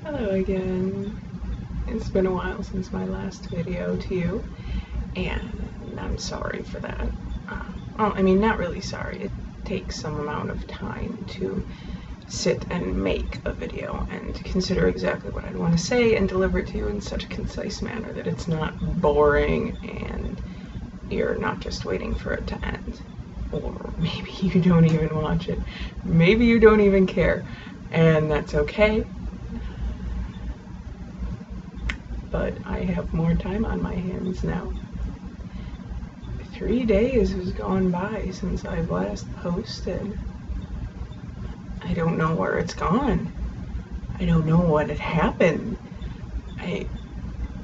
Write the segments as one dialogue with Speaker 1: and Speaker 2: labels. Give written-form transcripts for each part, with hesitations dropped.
Speaker 1: Hello again. It's been a while since my last video to you, and I'm sorry for that. Well, I mean, not really sorry. It takes some amount of time to sit and make a video and consider exactly what I'd want to say and deliver it to you in such a concise manner that it's not boring and you're not just waiting for it to end. Or maybe you don't even watch it. Maybe you don't even care, and that's okay. But I have more time on my hands now. 3 days has gone by since I've last posted. I don't know where it's gone. I don't know what had happened.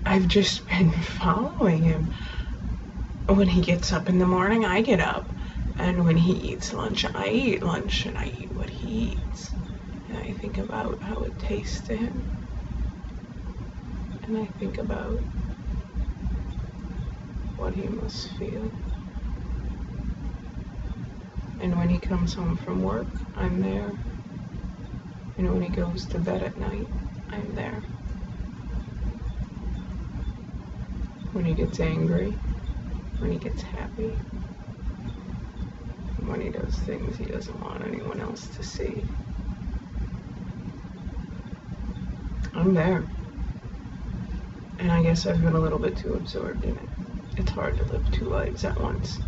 Speaker 1: I've just been following him. When he gets up in the morning, I get up. And when he eats lunch, I eat lunch, and I eat what he eats. And I think about how it tastes to him. And I think about what he must feel. And when he comes home from work, I'm there. And when he goes to bed at night, I'm there. When he gets angry, when he gets happy, when he does things he doesn't want anyone else to see, I'm there. And I guess I've been a little bit too absorbed in it. It's hard to live two lives at once.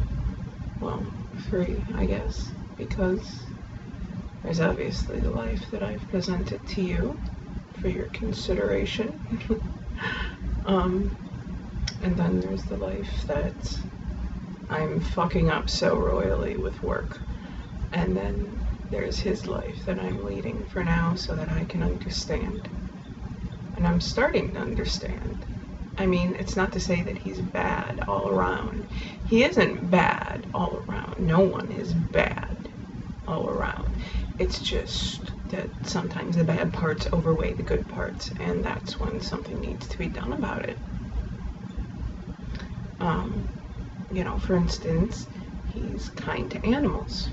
Speaker 1: Well, 3, I guess, because there's obviously the life that I've presented to you for your consideration. And then there's the life that I'm fucking up so royally with work. And then there's his life that I'm leading for now so that I can understand. And I'm starting to understand. I mean, it's not to say that he's bad all around. He isn't bad all around. No one is bad all around. It's just that sometimes the bad parts overweigh the good parts, and that's when something needs to be done about it. You know, for instance, he's kind to animals.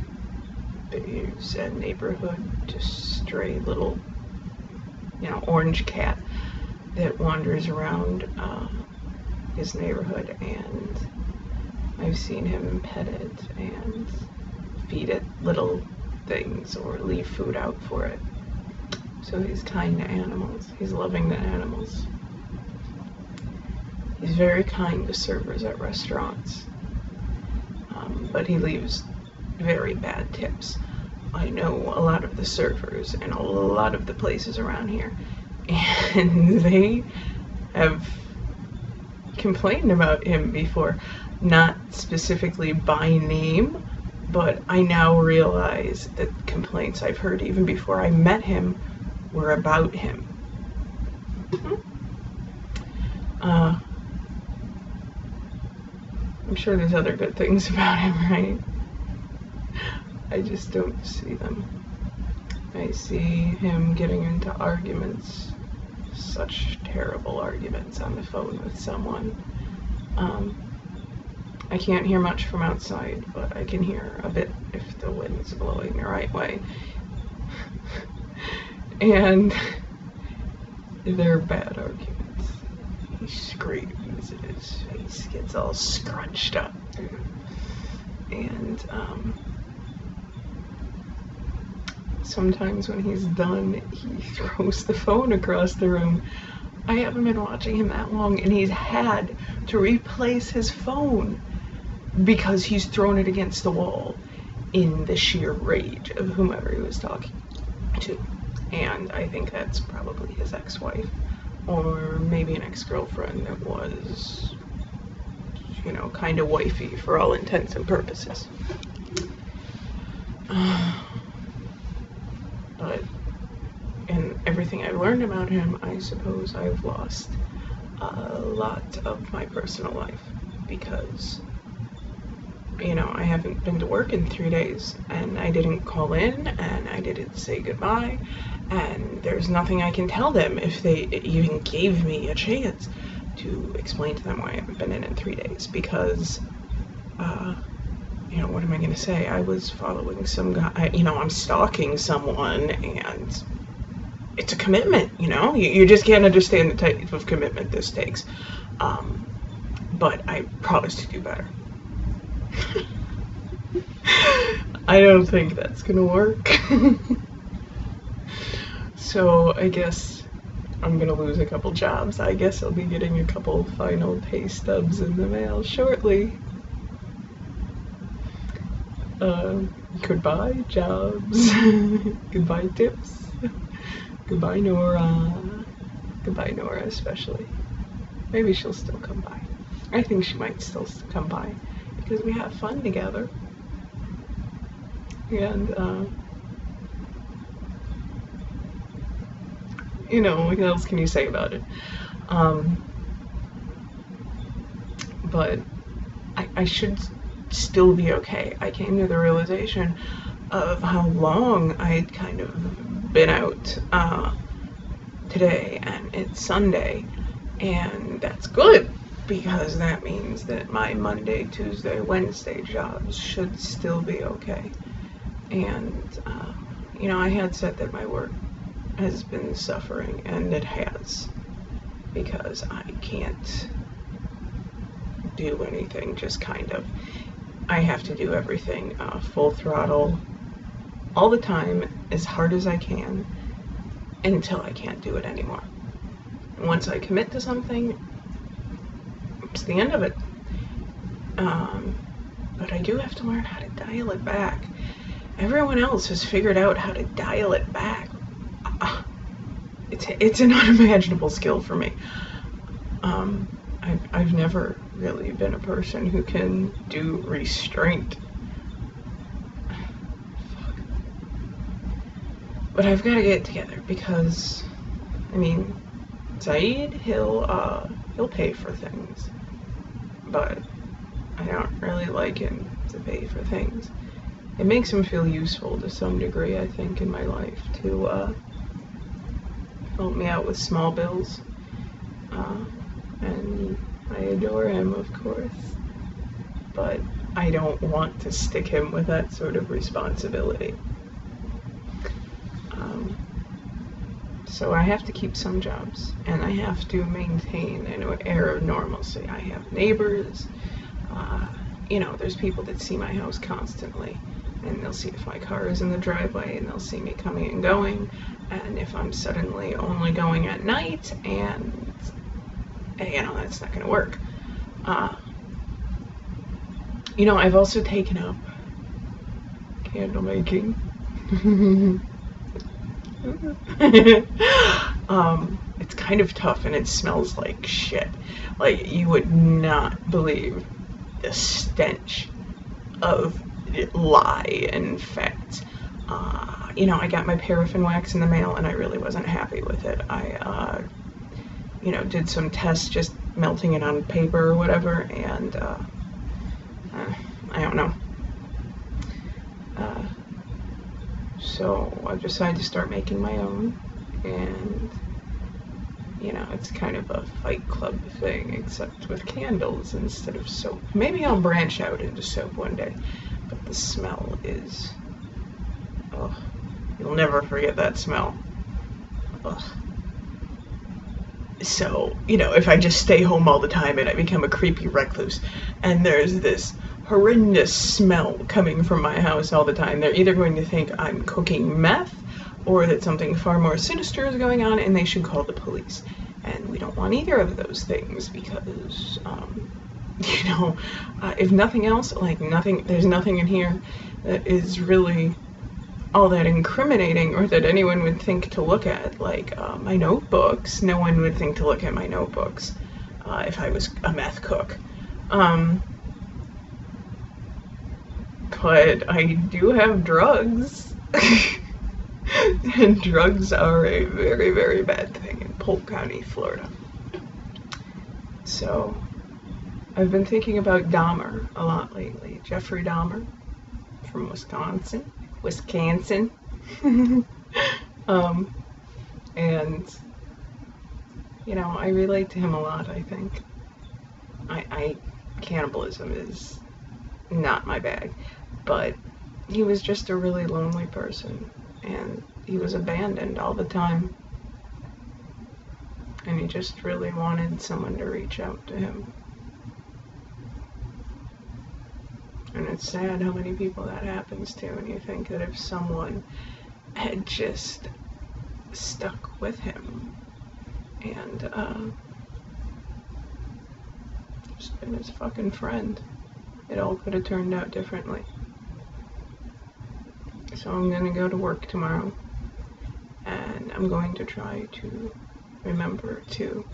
Speaker 1: There's a neighborhood, just stray little, orange cat that wanders around his neighborhood, and I've seen him pet it and feed it little things or leave food out for it. So he's kind to animals. He's loving to animals. He's very kind to servers at restaurants, but he leaves very bad tips. I know a lot of the servers and a lot of the places around here, and they have complained about him before, not specifically by name, but I now realize that complaints I've heard even before I met him were about him. I'm sure there's other good things about him, right? I just don't see them. I see him getting into arguments, such terrible arguments on the phone with someone. I can't hear much from outside, but I can hear a bit if the wind's blowing the right way. And they're bad arguments. He screams and his face gets all scrunched up. And sometimes when he's done, he throws the phone across the room. I haven't been watching him that long, and he's had to replace his phone because he's thrown it against the wall in the sheer rage of whomever he was talking to. And I think that's probably his ex-wife, or maybe an ex-girlfriend that was, kind of wifey for all intents and purposes. But in everything I've learned about him, I suppose I've lost a lot of my personal life because, I haven't been to work in 3 days, and I didn't call in, and I didn't say goodbye, and there's nothing I can tell them if they even gave me a chance to explain to them why I haven't been in 3 days, because, what am I going to say? I was following some guy, I'm stalking someone, and it's a commitment, you know? You just can't understand the type of commitment this takes. But I promise to do better. I don't think that's gonna work. So I guess I'm gonna lose a couple jobs. I guess I'll be getting a couple final pay stubs in the mail shortly. Goodbye jobs. Goodbye tips. Goodbye Nora. Goodbye Nora especially. Maybe she'll still come by. I think she might still come by because we have fun together. And you know, what else can you say about it? But I should still be okay. I came to the realization of how long I'd kind of been out today, and it's Sunday, and that's good because that means that my Monday, Tuesday, Wednesday jobs should still be okay. And you know, I had said that my work has been suffering, and it has, because I can't do anything just kind of. I have to do everything full throttle all the time, as hard as I can, until I can't do it anymore. And once I commit to something, it's the end of it. But I do have to learn how to dial it back. Everyone else has figured out how to dial it back. It's an unimaginable skill for me. I've never really been a person who can do restraint. Fuck. But I've got to get it together because, I mean, Saeed, he'll pay for things, but I don't really like him to pay for things. It makes him feel useful to some degree, I think, in my life to help me out with small bills. And I adore him, of course, but I don't want to stick him with that sort of responsibility. So I have to keep some jobs, and I have to maintain an air of normalcy. I have neighbors, you know, there's people that see my house constantly, and they'll see if my car is in the driveway, and they'll see me coming and going, and if I'm suddenly only going at night, and you know, that's not going to work. You know, I've also taken up candle making. It's kind of tough, and it smells like shit. Like, you would not believe the stench of lye and fat. You know, I got my paraffin wax in the mail, and I really wasn't happy with it. I you know, did some tests just melting it on paper or whatever, and I don't know. So I decided to start making my own, and you know, it's kind of a Fight Club thing, except with candles instead of soap. Maybe I'll branch out into soap one day, but the smell is, oh, you'll never forget that smell. Ugh. So, you know, if I just stay home all the time and I become a creepy recluse, and there's this horrendous smell coming from my house all the time, they're either going to think I'm cooking meth, or that something far more sinister is going on, and they should call the police. And we don't want either of those things, because, you know, if nothing else, like there's nothing in here that is really all that incriminating, or that anyone would think to look at, like my notebooks. No one would think to look at my notebooks if I was a meth cook. But I do have drugs, and drugs are a very, very bad thing in Polk County, Florida. So I've been thinking about Dahmer a lot lately. Jeffrey Dahmer from Wisconsin. And you know, I relate to him a lot, I think. Cannibalism is not my bag, but he was just a really lonely person, and he was abandoned all the time, and he just really wanted someone to reach out to him. And it's sad how many people that happens to, and you think that if someone had just stuck with him and just been his fucking friend, it all could have turned out differently. So I'm gonna go to work tomorrow, and I'm going to try to remember to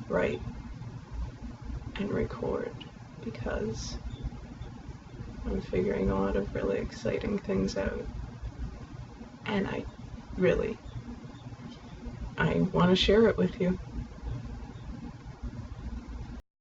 Speaker 1: write and record, because I'm figuring a lot of really exciting things out, and I want to share it with you.